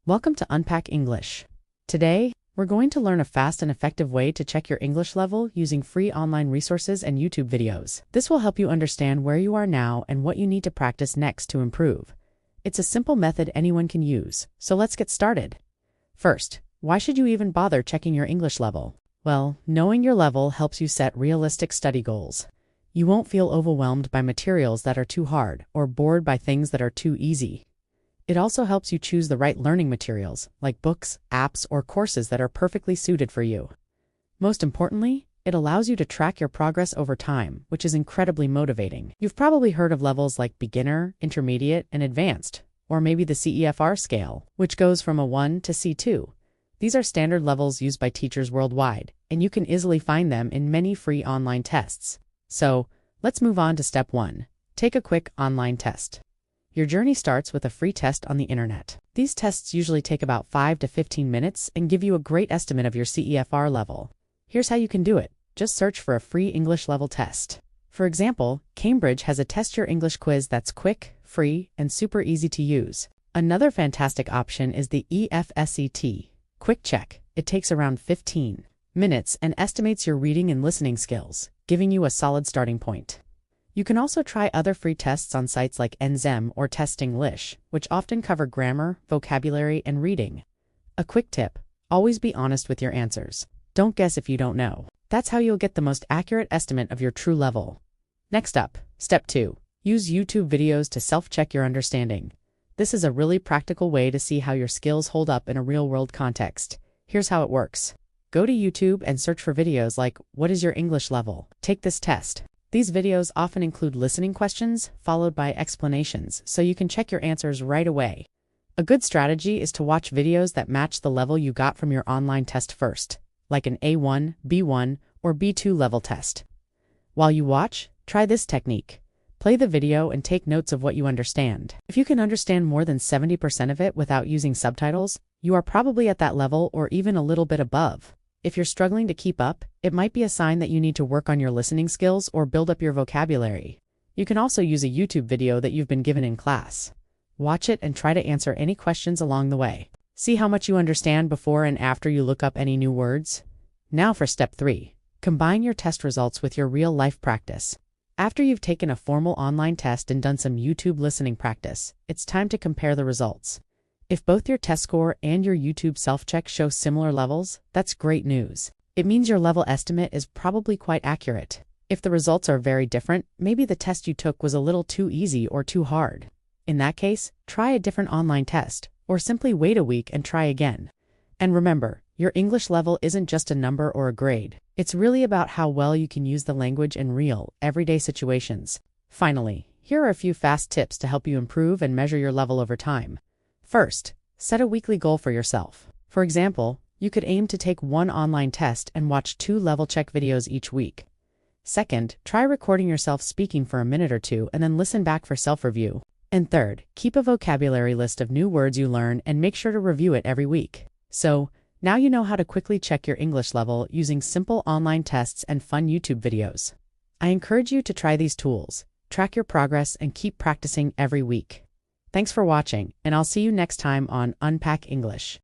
Welcome to Unpack English. Today, we're going to learn a fast and effective way to check your English level using free online resources and YouTube videos. This will help you understand where you are now and what you need to practice next to improve. It's a simple method anyone can use, so let's get started. First, why should you even bother checking your English level? Well, knowing your level helps you set realistic study goals. You won't feel overwhelmed by materials that are too hard or bored by things that are too easy. It also helps you choose the right learning materials, like books, apps, or courses that are perfectly suited for you. Most importantly, it allows you to track your progress over time, which is incredibly motivating. You've probably heard of levels like beginner, intermediate, and advanced, or maybe the CEFR scale, which goes from a 1 to C2. These are standard levels used by teachers worldwide, and you can easily find them in many free online tests. So, let's move on to step 1. Take a quick online test. Your journey starts with a free test on the internet. These tests usually take about 5 to 15 minutes and give you a great estimate of your CEFR level. Here's how you can do it. Just search for a free English level test. For example, Cambridge has a Test Your English quiz that's quick, free, and super easy to use. Another fantastic option is the EFSET Quick Check. It takes around 15 minutes and estimates your reading and listening skills, giving you a solid starting point. You can also try other free tests on sites like NZEM or Test English, which often cover grammar, vocabulary, and reading. A quick tip: always be honest with your answers. Don't guess if you don't know. That's how you'll get the most accurate estimate of your true level. Next up, step 2. Use YouTube videos to self-check your understanding. This is a really practical way to see how your skills hold up in a real-world context. Here's how it works. Go to YouTube and search for videos like, "What is your English level? Take this test." These videos often include listening questions, followed by explanations, so you can check your answers right away. A good strategy is to watch videos that match the level you got from your online test first, like an A1, B1, or B2 level test. While you watch, try this technique. Play the video and take notes of what you understand. If you can understand more than 70% of it without using subtitles, you are probably at that level or even a little bit above. If you're struggling to keep up, it might be a sign that you need to work on your listening skills or build up your vocabulary. You can also use a YouTube video that you've been given in class. Watch it and try to answer any questions along the way. See how much you understand before and after you look up any new words. Now for step 3. Combine your test results with your real-life practice. After you've taken a formal online test and done some YouTube listening practice, it's time to compare the results. If both your test score and your YouTube self-check show similar levels, that's great news. It means your level estimate is probably quite accurate. If the results are very different, maybe the test you took was a little too easy or too hard. In that case, try a different online test, or simply wait a week and try again. And remember, your English level isn't just a number or a grade. It's really about how well you can use the language in real, everyday situations. Finally, here are a few fast tips to help you improve and measure your level over time. First, set a weekly goal for yourself. For example, you could aim to take one online test and watch 2 level check videos each week. Second, try recording yourself speaking for a minute or 2 and then listen back for self-review. And third, keep a vocabulary list of new words you learn and make sure to review it every week. So, now you know how to quickly check your English level using simple online tests and fun YouTube videos. I encourage you to try these tools, track your progress, and keep practicing every week. Thanks for watching, and I'll see you next time on Unpack English.